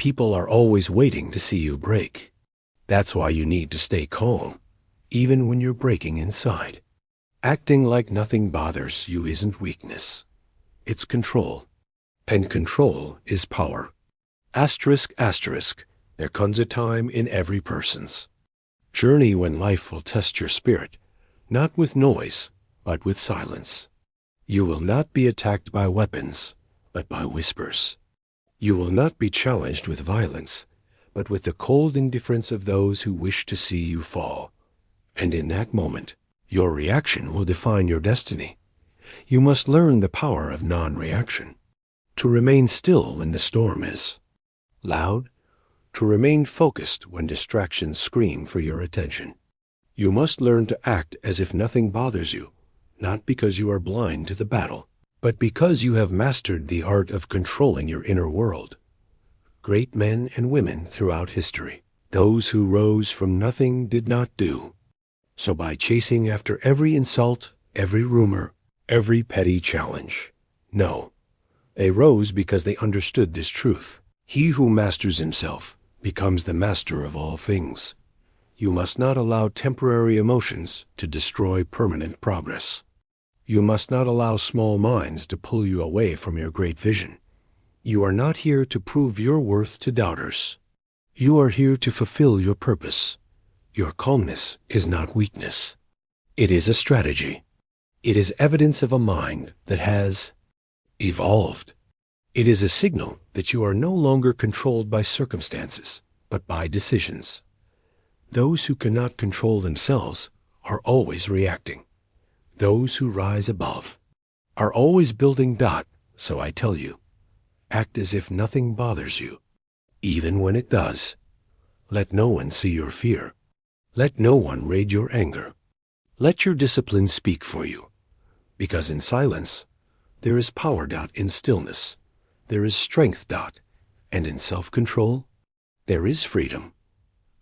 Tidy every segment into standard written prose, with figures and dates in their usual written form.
People are always waiting to see you break. That's why you need to stay calm, even when you're breaking inside. Acting like nothing bothers you isn't weakness. It's control. And control is power. Asterisk, asterisk, there comes a time in every person's journey when life will test your spirit, not with noise, but with silence. You will not be attacked by weapons, but by whispers. You will not be challenged with violence, but with the cold indifference of those who wish to see you fall. And in that moment, your reaction will define your destiny. You must learn the power of non-reaction, to remain still when the storm is loud, to remain focused when distractions scream for your attention. You must learn to act as if nothing bothers you, not because you are blind to the battle, but because you have mastered the art of controlling your inner world. Great men and women throughout history, those who rose from nothing, did not do so by chasing after every insult, every rumor, every petty challenge. No, they rose because they understood this truth. He who masters himself becomes the master of all things. You must not allow temporary emotions to destroy permanent progress. You must not allow small minds to pull you away from your great vision. You are not here to prove your worth to doubters. You are here to fulfill your purpose. Your calmness is not weakness. It is a strategy. It is evidence of a mind that has evolved. It is a signal that you are no longer controlled by circumstances, but by decisions. Those who cannot control themselves are always reacting. Those who rise above are always building. So I tell you, act as if nothing bothers you, even when it does. Let no one see your fear. Let no one raid your anger. Let your discipline speak for you, because in silence there is power. In stillness there is strength. And in self-control there is freedom.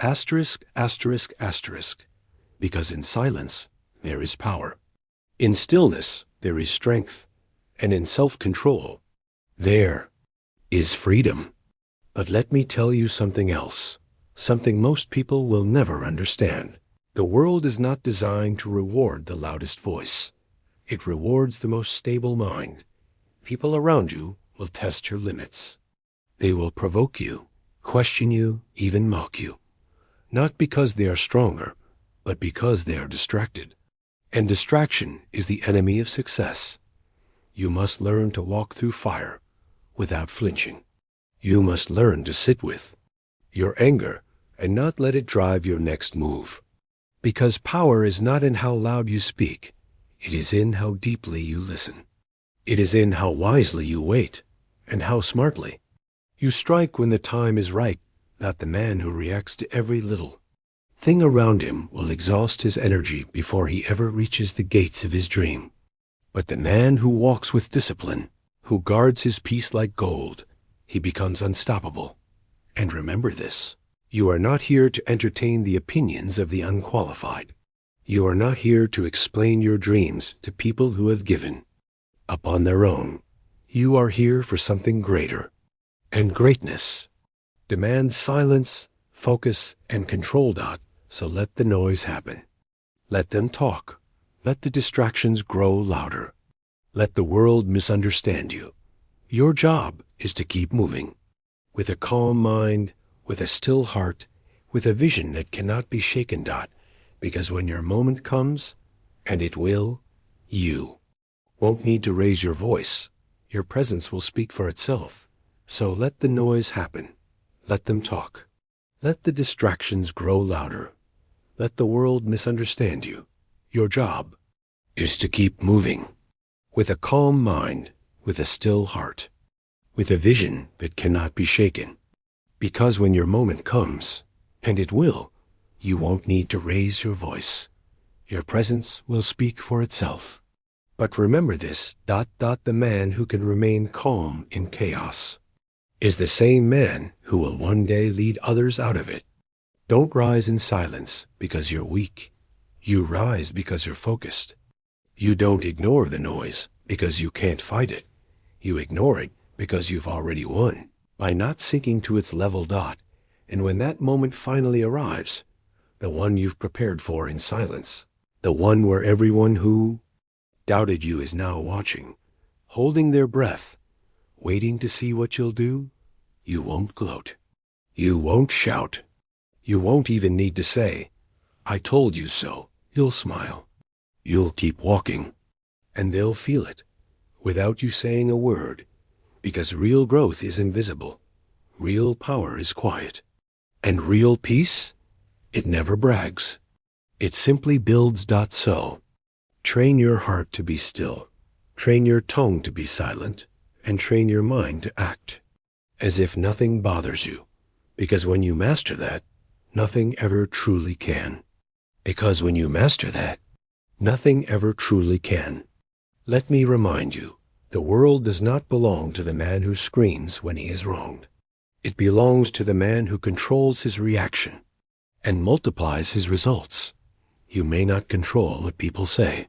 Asterisk, asterisk, asterisk, because in silence there is power. In stillness there is strength, and in self-control there is freedom. But let me tell you something else, something most people will never understand. The world is not designed to reward the loudest voice. It rewards the most stable mind. People around you will test your limits. They will provoke you, question you, even mock you. Not because they are stronger, but because they are distracted. And distraction is the enemy of success. You must learn to walk through fire without flinching. You must learn to sit with your anger and not let it drive your next move. Because power is not in how loud you speak. It is in how deeply you listen. It is in how wisely you wait and how smartly. You strike when the time is right, not the man who reacts to every little thing around him will exhaust his energy before he ever reaches the gates of his dream. But the man who walks with discipline, who guards his peace like gold, he becomes unstoppable. And remember this, you are not here to entertain the opinions of the unqualified. You are not here to explain your dreams to people who have given up on their own. You are here for something greater. And greatness demands silence, focus, and control. So let the noise happen. Let them talk. Let the distractions grow louder. Let the world misunderstand you. Your job is to keep moving, with a calm mind, with a still heart, with a vision that cannot be shaken. Because when your moment comes, and it will, you won't need to raise your voice. Your presence will speak for itself. So let the noise happen. Let them talk. Let the distractions grow louder. Let the world misunderstand you. Your job is to keep moving, with a calm mind, with a still heart, with a vision that cannot be shaken. Because when your moment comes, and it will, you won't need to raise your voice. Your presence will speak for itself. But remember this, the man who can remain calm in chaos is the same man who will one day lead others out of it. Don't rise in silence because you're weak. You rise because you're focused. You don't ignore the noise because you can't fight it. You ignore it because you've already won. by not sinking to its level. And when that moment finally arrives, the one you've prepared for in silence, the one where everyone who doubted you is now watching, holding their breath, waiting to see what you'll do, you won't gloat. You won't shout. You won't even need to say, "I told you so." You'll smile. You'll keep walking. And they'll feel it, without you saying a word, because real growth is invisible. Real power is quiet. And real peace? It never brags. It simply builds. So, train your heart to be still. Train your tongue to be silent. And train your mind to act as if nothing bothers you. Because when you master that, nothing ever truly can. Because when you master that, nothing ever truly can. Let me remind you, the world does not belong to the man who screams when he is wronged. It belongs to the man who controls his reaction and multiplies his results. You may not control what people say.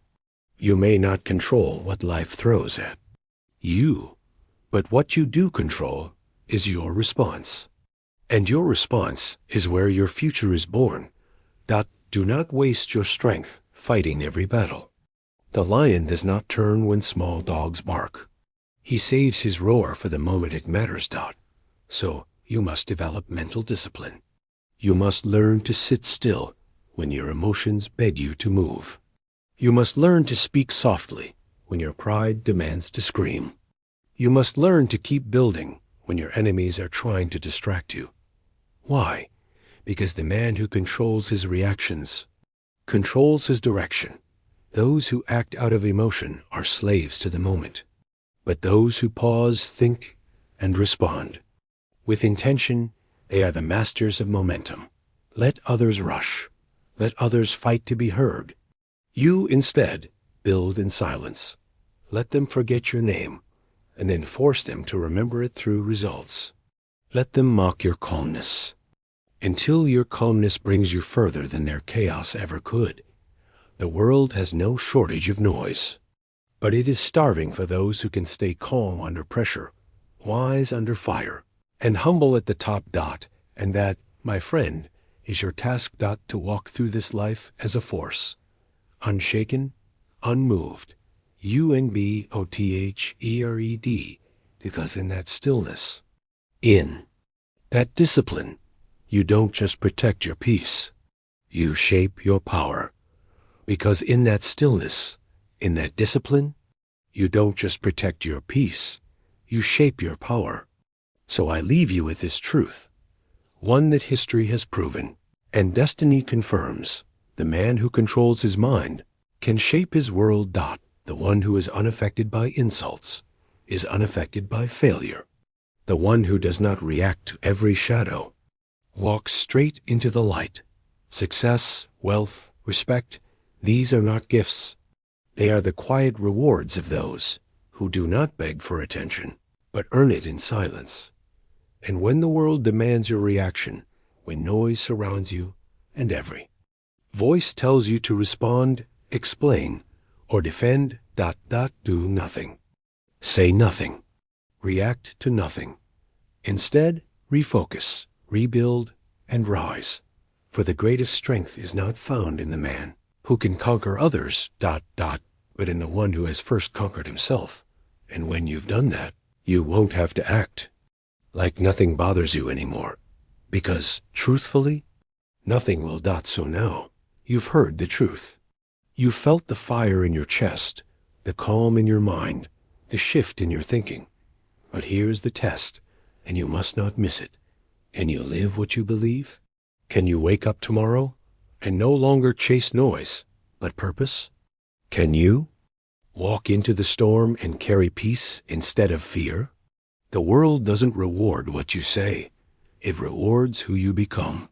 You may not control what life throws at you. But what you do control is your response. And your response is where your future is born. Do not waste your strength fighting every battle. The lion does not turn when small dogs bark. He saves his roar for the moment it matters. So you must develop mental discipline. You must learn to sit still when your emotions beg you to move. You must learn to speak softly when your pride demands to scream. You must learn to keep building when your enemies are trying to distract you. Why? Because the man who controls his reactions controls his direction. Those who act out of emotion are slaves to the moment. But those who pause, think, and respond with intention, they are the masters of momentum. Let others rush. Let others fight to be heard. You, instead, build in silence. Let them forget your name, and then force them to remember it through results. Let them mock your calmness, until your calmness brings you further than their chaos ever could. The world has no shortage of noise, but it is starving for those who can stay calm under pressure, wise under fire, and humble at the top. And that, my friend, is your task. To walk through this life as a force, unshaken, unmoved, unbothered, because in that stillness, in that discipline, you don't just protect your peace, you shape your power. Because in that stillness, in that discipline, you don't just protect your peace, you shape your power. So I leave you with this truth, one that history has proven, and destiny confirms. The man who controls his mind can shape his world. The one who is unaffected by insults is unaffected by failure. The one who does not react to every shadow walks straight into the light. Success, wealth, respect, these are not gifts. They are the quiet rewards of those who do not beg for attention, but earn it in silence. And when the world demands your reaction, when noise surrounds you, and every voice tells you to respond, explain, or defend, do nothing. Say nothing. React to nothing. Instead, refocus, rebuild, and rise. For the greatest strength is not found in the man who can conquer others, but in the one who has first conquered himself. And when you've done that, you won't have to act like nothing bothers you anymore. Because, truthfully, nothing will. So now, you've heard the truth. You felt the fire in your chest, the calm in your mind, the shift in your thinking. But here's the test, and you must not miss it. Can you live what you believe? Can you wake up tomorrow and no longer chase noise, but purpose? Can you walk into the storm and carry peace instead of fear? The world doesn't reward what you say. It rewards who you become.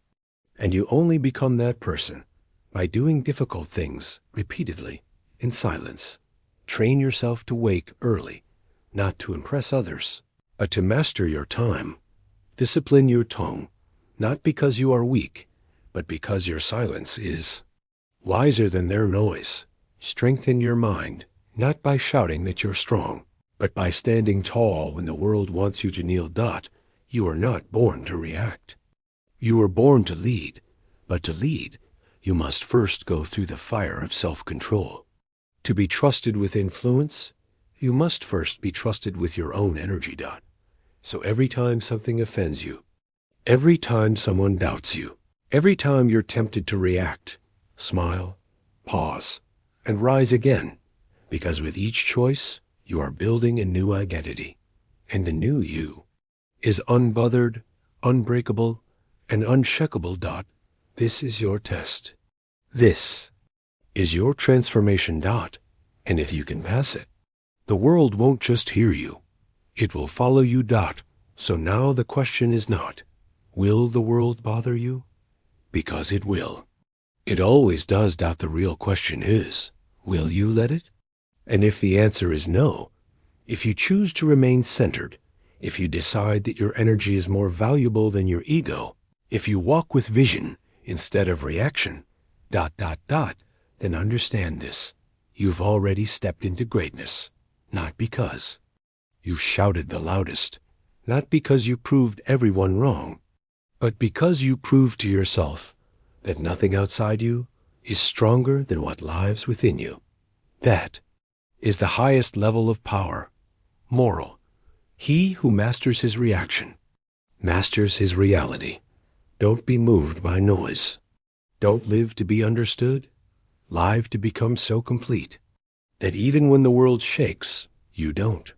And you only become that person by doing difficult things repeatedly in silence. Train yourself to wake early, not to impress others, but to master your time. Discipline your tongue, not because you are weak, but because your silence is wiser than their noise. Strengthen your mind, not by shouting that you're strong, but by standing tall when the world wants you to kneel. You are not born to react. You were born to lead, but to lead, you must first go through the fire of self-control. To be trusted with influence, you must first be trusted with your own energy. So every time something offends you, every time someone doubts you, every time you're tempted to react, smile, pause, and rise again, because with each choice, you are building a new identity, and the new you is unbothered, unbreakable, and uncheckable. This is your test. This is your transformation. And if you can pass it, the world won't just hear you. It will follow you. So now the question is not, will the world bother you? Because it will. It always does. The real question is, will you let it? And if the answer is no, if you choose to remain centered, if you decide that your energy is more valuable than your ego, if you walk with vision instead of reaction, then understand this. You've already stepped into greatness, not because you shouted the loudest, not because you proved everyone wrong, but because you proved to yourself that nothing outside you is stronger than what lives within you. That is the highest level of power. Moral: he who masters his reaction masters his reality. Don't be moved by noise. Don't live to be understood. Live to become so complete that even when the world shakes, you don't.